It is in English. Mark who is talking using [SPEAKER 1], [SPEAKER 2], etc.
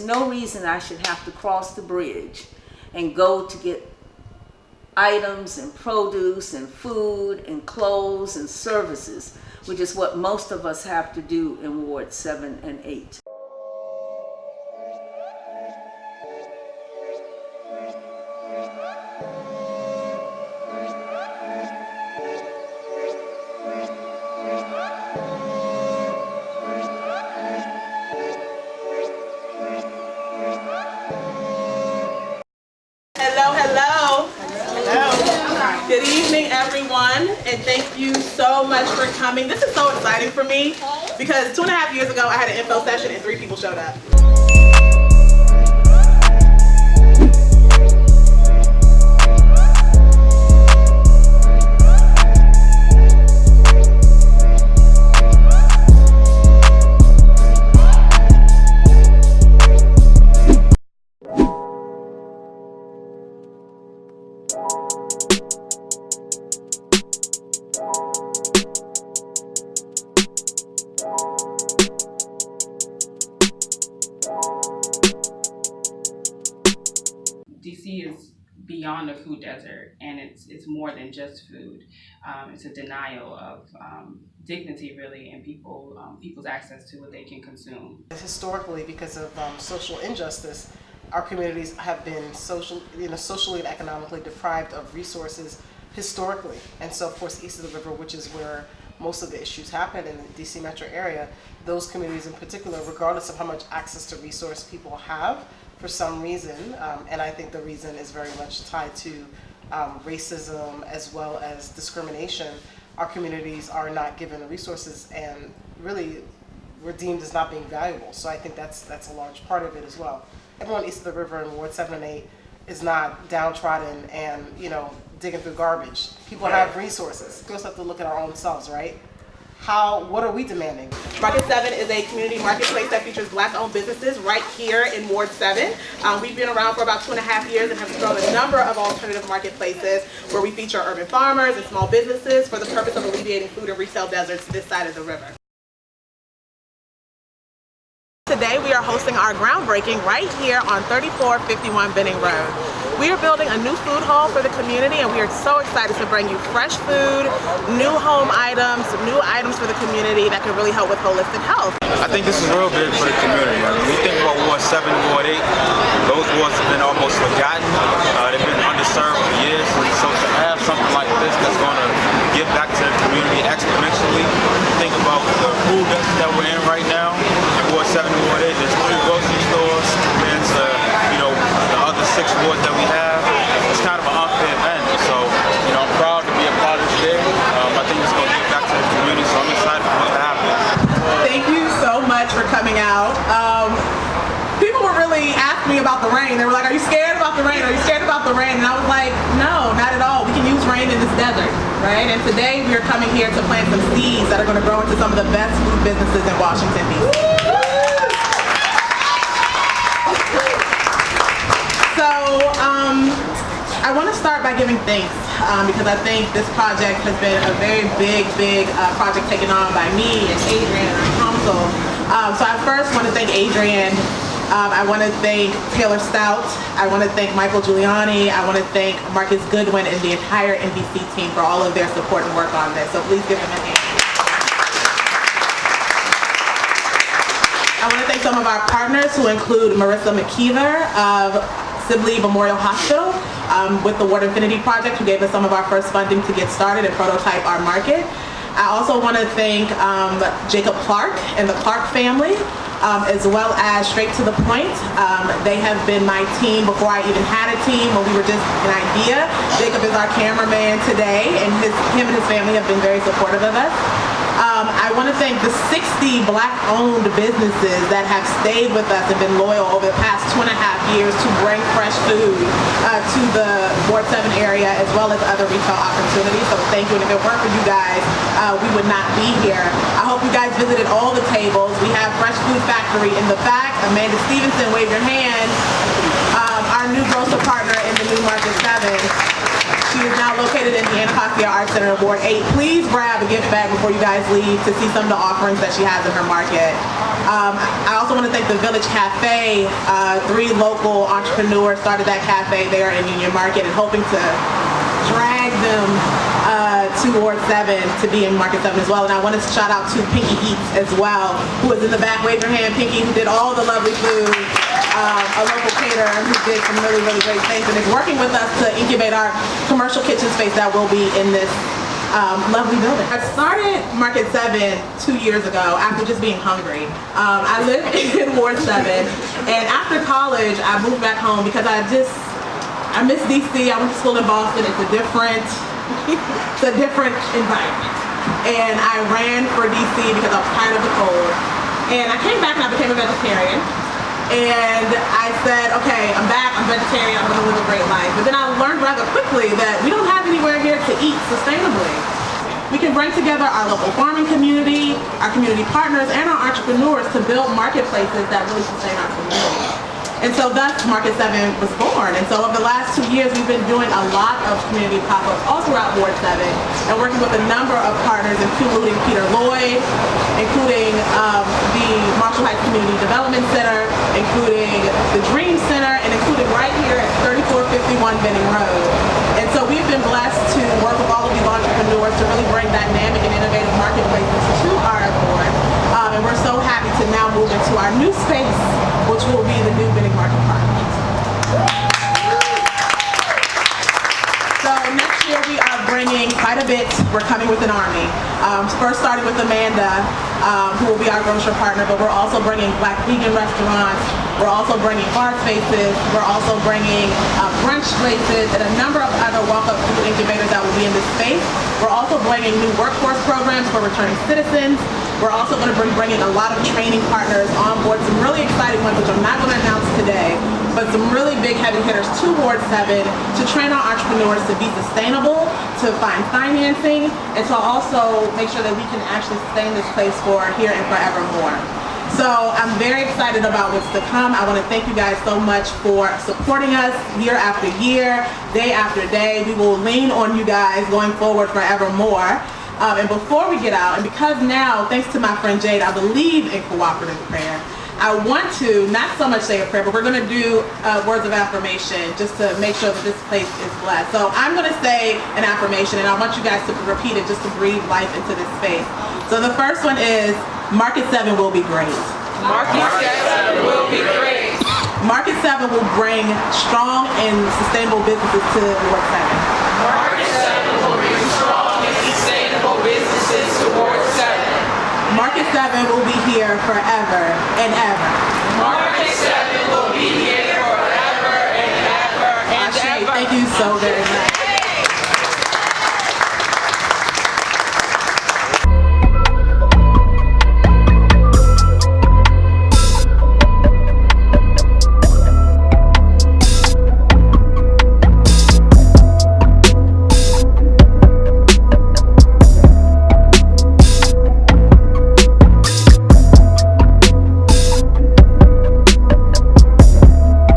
[SPEAKER 1] no reason I should have to cross the bridge and go to get items and produce and food and clothes and services, which is what most of us have to do in Ward 7 and 8.
[SPEAKER 2] Good evening, everyone, and thank you so much for coming. This is so exciting for me because 2.5 years ago I had an info session and 3 people showed up.
[SPEAKER 3] DC is beyond a food desert, and it's more than just food. It's a denial of dignity, really, and people's access to what they can consume.
[SPEAKER 4] Historically, because of social injustice, our communities have been socially and economically deprived of resources historically. And so, of course, east of the river, which is where most of the issues happen in the DC metro area, those communities in particular, regardless of how much access to resource people have, for some reason, and I think the reason is very much tied to racism as well as discrimination, our communities are not given the resources and really were deemed as not being valuable. So I think that's a large part of it as well. Everyone east of the river in Ward 7 and 8 is not downtrodden and, you know, digging through garbage. People have resources. We also have to look at our own selves, right? What are we demanding?
[SPEAKER 2] Market 7 is a community marketplace that features Black-owned businesses right here in Ward 7. We've been around for about 2.5 years and have grown a number of alternative marketplaces where we feature urban farmers and small businesses for the purpose of alleviating food and retail deserts this side of the river. Today we are hosting our groundbreaking right here on 3451 Benning Road. We are building a new food hall for the community, and we are so excited to bring you fresh food, new home items, new items for the community that can really help with holistic health.
[SPEAKER 5] I think this is real big for the community. When we think about Ward 7 and Ward 8, those wards have been almost forgotten. They've been underserved for years. So to have something like this that's going to give back to the community exponentially, think about the food that we're in right now in Ward 7 and Ward 8. There's 3 grocery stores compared to, you know, the other 6 wards that we have. It's kind of an unfair advantage. So, you know, I'm proud to be a part of this day. I think it's going to give back to the community, so I'm excited for what to happen.
[SPEAKER 2] Thank you so much for coming out. People were really asking me about the rain. They were like, are you scared about the rain? Are you scared about the rain? And I was like, no, not at all. We can use rain in this desert, right? And today we are coming here to plant some seeds that are going to grow into some of the best food businesses in Washington, D.C. So, I want to start by giving thanks because I think this project has been a very big project taken on by me and Adrian and our council. So I first want to thank Adrian. I want to thank Taylor Stout. I want to thank Michael Giuliani. I want to thank Marcus Goodwin and the entire NBC team for all of their support and work on this. So please give them a hand. I want to thank some of our partners who include Marissa McKeever of Sibley Memorial Hospital with the Ward Infinity Project, who gave us some of our first funding to get started and prototype our market. I also want to thank Jacob Clark and the Clark family, as well as Straight to the Point. They have been my team before I even had a team, when we were just an idea. Jacob is our cameraman today, and him and his family have been very supportive of us. I want to thank the 60 Black-owned businesses that have stayed with us and been loyal over the past 2.5 years to bring fresh food to the Ward 7 area, as well as other retail opportunities. So thank you, and if it weren't for you guys, we would not be here. I hope you guys visited all the tables. We have Fresh Food Factory in the back. Amanda Stevenson, wave your hand. Our new grocer partner in the new Market 7. She is now located in the Anacostia Arts Center in Ward 8. Please grab a gift bag before you guys leave to see some of the offerings that she has in her market. I also want to thank the Village Cafe. 3 local entrepreneurs started that cafe there in Union Market and hoping to drag them to Ward 7 to be in Market 7 as well. And I wanted to shout out to Pinky Eats as well, who is in the back. Wave your hand, Pinky, who did all the lovely food. A local caterer who did some really, really great things and is working with us to incubate our commercial kitchen space that will be in this lovely building. I started Market 7 2 years ago after just being hungry. I live in Ward 7, and after college I moved back home because I miss DC. I went to school in Boston. It's a different environment. And I ran for DC because I was tired of the cold. And I came back and I became a vegetarian. And I said, okay, I'm back, I'm vegetarian, I'm gonna live a great life. But then I learned rather quickly that we don't have anywhere here to eat sustainably. We can bring together our local farming community, our community partners, and our entrepreneurs to build marketplaces that really sustain our community. And so thus Market 7 was born. And so over the last 2 years, we've been doing a lot of community pop-ups all throughout Ward 7 and working with a number of partners, including Peter Lloyd, including the Marshall Heights Community Development Center, including the Dream Center, and including right here at 3451 Benning Road. And so we've been blessed to work with all of these entrepreneurs to really bring dynamic and innovative marketplaces to our board. And we're so happy to now move into our new space, which will be the new Benning Market Park. So next year we are bringing quite a bit. We're coming with an army. First starting with Amanda, who will be our grocery partner, but we're also bringing Black vegan restaurants. We're also bringing bar spaces. We're also bringing brunch places and a number of other walk-up food incubators that will be in this space. We're also bringing new workforce programs for returning citizens. We're also going to be bringing a lot of training partners on board, some really exciting ones, which I'm not going to announce today, but some really big heavy hitters to Ward 7 to train our entrepreneurs to be sustainable, to find financing, and to also make sure that we can actually sustain this place for here and forevermore. So I'm very excited about what's to come. I want to thank you guys so much for supporting us year after year, day after day. We will lean on you guys going forward forevermore. And before we get out, and because now, thanks to my friend Jade, I believe in cooperative prayer, I want to not so much say a prayer, but we're going to do words of affirmation just to make sure that this place is blessed. So I'm going to say an affirmation, and I want you guys to repeat it just to breathe life into this space. So the first one is, Market 7 will be great.
[SPEAKER 6] Market 7 will be great.
[SPEAKER 2] Market 7 will bring strong and sustainable businesses to Ward 7.
[SPEAKER 6] Market 7 will bring strong and sustainable businesses to Ward 7.
[SPEAKER 2] Market 7 will be here forever and ever.
[SPEAKER 6] Market 7 will be here forever and ever and ever.
[SPEAKER 2] Thank you so very much.